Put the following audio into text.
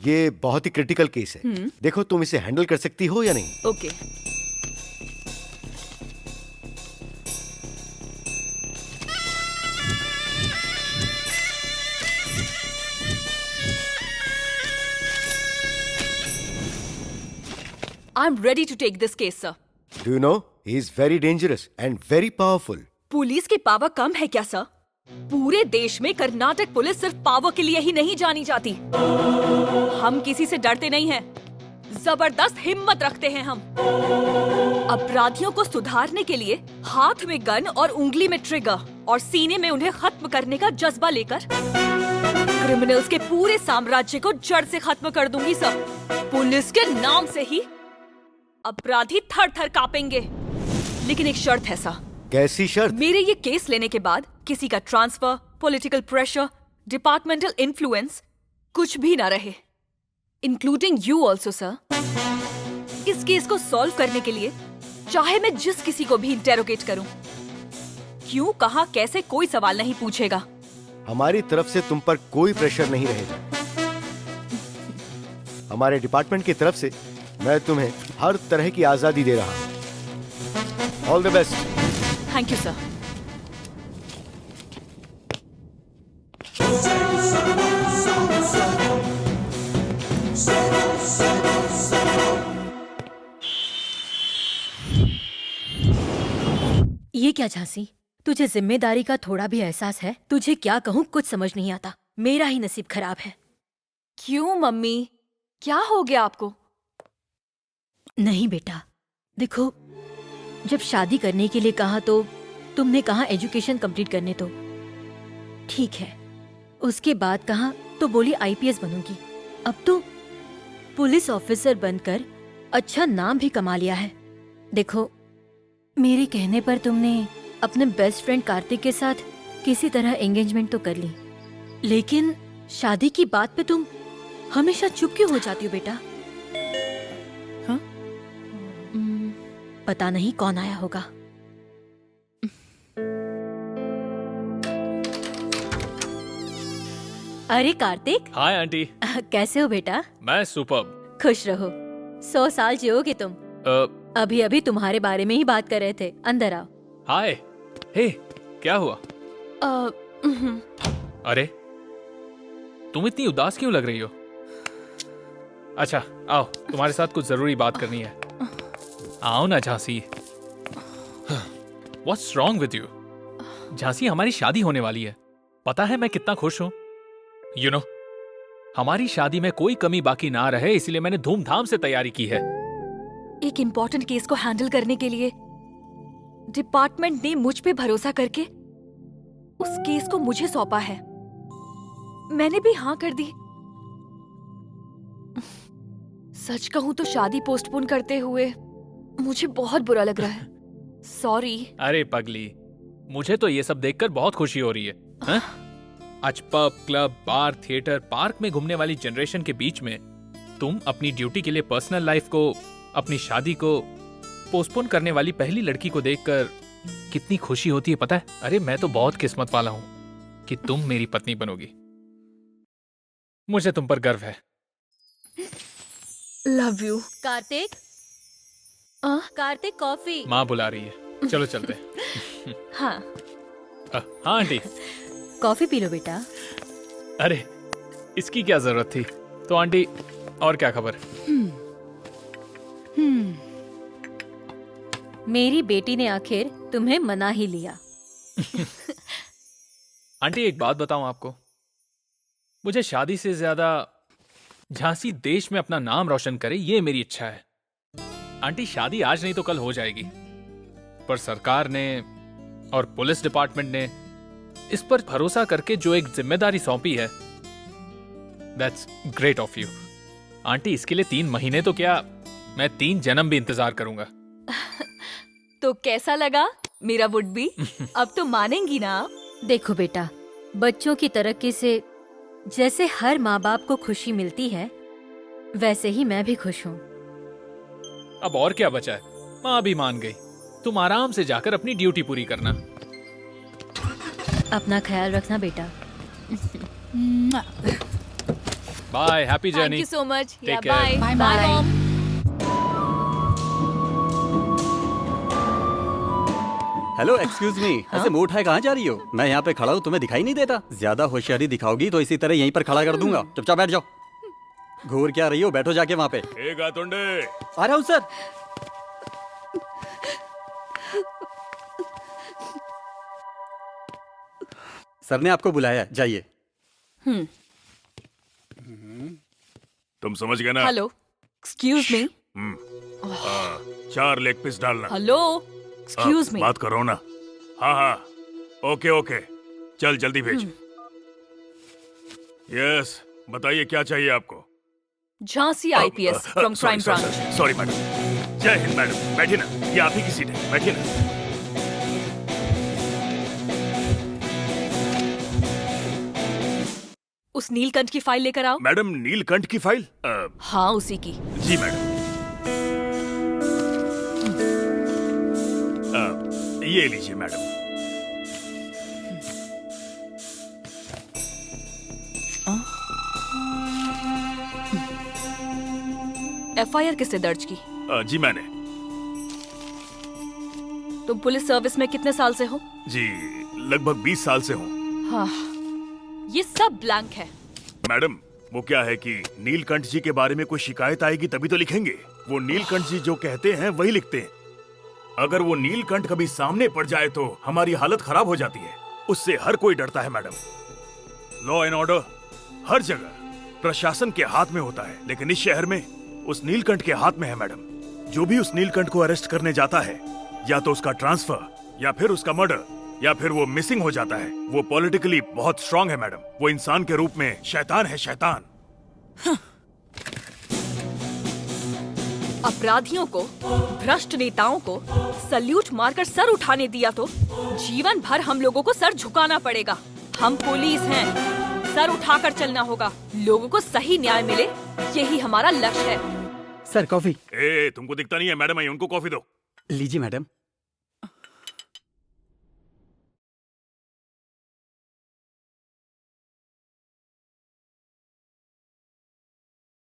ये बहुत ही critical case है। देखो तुम इसे हैंडल कर सकती हो या नहीं। Okay. I am ready to take this case sir. Do you know he is very dangerous and very powerful. Police की पावर कम है क्या सर? पूरे देश में कर्नाटक पुलिस सिर्फ पावर के लिए ही नहीं जानी जाती। हम किसी से डरते नहीं हैं, जबरदस्त हिम्मत रखते हैं हम। अपराधियों को सुधारने के लिए हाथ में गन और उंगली में ट्रिगर और सीने में उन्हें खत्म करने का जज्बा लेकर क्रिमिनल्स के पूरे साम्राज्य को जड़ से खत्म कर दूंगी सर। पुलिस के नाम से ही अपराधी थर थर कांपेंगे। लेकिन एक शर्त है सर। कैसी शर्त? मेरे ये केस लेने के बाद किसी का transfer, political pressure, departmental influence कुछ भी ना रहे, इंक्लूडिंग यू ऑल्सो सर। इस केस को सॉल्व करने के लिए चाहे मैं जिस किसी को भी इंटेरोगेट करूं, क्यों, कहां, कैसे, कोई सवाल नहीं पूछेगा। हमारी तरफ से तुम पर कोई प्रेशर नहीं रहेगा। हमारे डिपार्टमेंट की तरफ से मैं तुम्हें हर तरह की आजादी दे रहा हूं। All the best. Thank you sir. ये क्या झांसी, तुझे जिम्मेदारी का थोड़ा भी एहसास है? तुझे क्या कहूँ कुछ समझ नहीं आता। मेरा ही नसीब खराब है। क्यों मम्मी, क्या हो गया आपको? नहीं बेटा, देखो, जब शादी करने के लिए कहा तो तुमने कहा एजुकेशन कंप्लीट करने दो, ठीक है। उसके बाद कहा तो बोली आईपीएस बनूंगी। अब तो पुलिस ऑफिसर बनकर अच्छा नाम भी कमा लिया है। देखो, मेरे कहने पर तुमने अपने बेस्ट फ्रेंड कार्तिक के साथ किसी तरह एंगेजमेंट तो कर ली, लेकिन शादी की बात पे तुम हमेशा चुप क्यों हो जाती हो बेटा? हाँ? पता नहीं कौन आया होगा। अरे कार्तिक। Hi aunty. कैसे हो बेटा? मैं सुपर्ब। खुश रहो, 100 साल जियोगे तुम। अभी अभी तुम्हारे बारे में ही बात कर रहे थे। अंदर आओ। हाय। हे, क्या हुआ? अरे, तुम इतनी उदास क्यों लग रही हो? अच्छा, आओ, तुम्हारे साथ कुछ जरूरी बात करनी है। आओ ना Jhansi. What's wrong with you? Jhansi, हमारी शादी होने वाली है। पता है मैं कितना खुश हूं। You know, हमारी शादी में कोई कमी बाकी ना रहे, इसलिए मैंने धूमधाम से तैयारी की है। एक इम्पोर्टेंट केस को हैंडल करने के लिए डिपार्टमेंट ने मुझ पे भरोसा करके उस केस को मुझे सौंपा है। मैंने भी हाँ कर दी। सच कहूं तो शादी पोस्टपोन करते हुए मुझे बहुत बुरा लग रहा है। सॉरी। अरे पगली, मुझे तो ये सब देखकर बहुत खुशी हो रही है। हाँ? आज पब, क्लब, बार, थिएटर, पार्क में घूमने वाली जनरेशन के बीच में तुम अपनी ड्यूटी के लिए पर्सनल लाइफ को, अपनी शादी को पोस्टपोन करने वाली पहली लड़की को देखकर कितनी खुशी होती है पता है? अरे मैं तो बहुत किस्मत वाला हूं कि तुम मेरी पत्नी बनोगी। मुझे तुम पर गर्व है। Love you. Kartik, Kartik coffee. माँ बुला रही है, चलो चलते हैं। हाँ। हाँ आंटी। कॉफी पी लो बेटा। अरे, इसकी क्या जरूरत थी? तो आंटी, और क्या खबर? मेरी बेटी ने आखिर तुम्हें मना ही लिया। आंटी, एक बात बताऊं आपको, मुझे शादी से ज्यादा झांसी देश में अपना नाम रोशन करे, ये मेरी इच्छा है। आंटी, शादी आज नहीं तो कल हो जाएगी, पर सरकार ने और पुलिस डिपार्टमेंट ने इस पर भरोसा करके जो एक जिम्मेदारी सौंपी है, that's great of you. Aunty, इसके लिए 3 महीने तो क्या, मैं 3 जन्म भी इंतजार करूंगा। तो कैसा लगा मेरा वुड बी? अब तो मानेंगी ना? देखो बेटा, बच्चों की तरक्की से जैसे हर माँ बाप को खुशी मिलती है, वैसे ही मैं भी खुश हूँ। अब और क्या बचा है? माँ भी मान गई। तुम आराम से जाकर अपनी ड्यूटी पूरी करना। अपना ख्याल रखना बेटा। Bye, happy thank journey. You so much. Take care. Bye Bye, bye bye. Mom. Hello, excuse me, ऐसे मुंह उठाए कहाँ जा रही हो? मैं यहाँ पे खड़ा हूँ, तुम्हें दिखाई नहीं देता? ज्यादा होशियारी दिखाओगी तो इसी तरह यहीं पर खड़ा कर दूंगा। चुपचाप बैठ जाओ। घूर क्या रही हो? बैठो जाके वहाँ पे। ए गातुंडे, आ रहा हूँ सर। सर ने आपको बुलाया, जाइए। तुम समझ गए ना? Hello, excuse me. 4 leg piece डालना। Hello, excuse me. बात करो ना। हाँ हाँ, ओके ओके, चल जल्दी भेज। यस, बताइए क्या चाहिए आपको? Jhansi IPS from crime branch. Sorry madam. जय हिंद मैडम, बैठिए ना, ये आप ही की सीट है, बैठिए ना। उस नीलकंठ की फाइल लेकर आओ। मैडम, नीलकंठ की फाइल? हाँ, उसी की। जी मैडम। ये लीजिए मैडम। एफआईआर किसने दर्ज की? जी मैंने। तुम पुलिस सर्विस में कितने साल से हो? जी, लगभग 20 साल से हूँ। हाँ, ये सब ब्लैंक है। मैडम, वो क्या है कि नीलकंठ जी के बारे में कोई शिकायत आएगी तभी तो लिखेंगे। वो नीलकंठ जी जो कहते हैं वही लिखते हैं। अगर वो नीलकंठ कभी सामने पड़ जाए तो हमारी हालत खराब हो जाती है। उससे हर कोई डरता है मैडम। लॉ एंड ऑर्डर हर जगह प्रशासन के हाथ में होता है, लेकिन इस शहर में उस नीलकंठ के हाथ में है मैडम। जो भी उस नीलकंठ को अरेस्ट करने जाता है, या तो उसका ट्रांसफर, या फिर उसका मर्डर, या फिर वो मिसिंग हो जाता है। वो पॉलिटिकली बहुत स्ट्रांग है मैडम। वो इंसान के रूप में शैतान है, शैतान। अपराधियों को, भ्रष्ट नेताओं को सल्यूट मारकर सर उठाने दिया तो जीवन भर हम लोगों को सर झुकाना पड़ेगा। हम पुलिस हैं, सर उठाकर चलना होगा। लोगों को सही न्याय मिले, यही हमारा लक्ष्य है। Sir, coffee. तुमको दिखता नहीं है? मैडम आई, उनको कॉफी दो। लीजिए मैडम।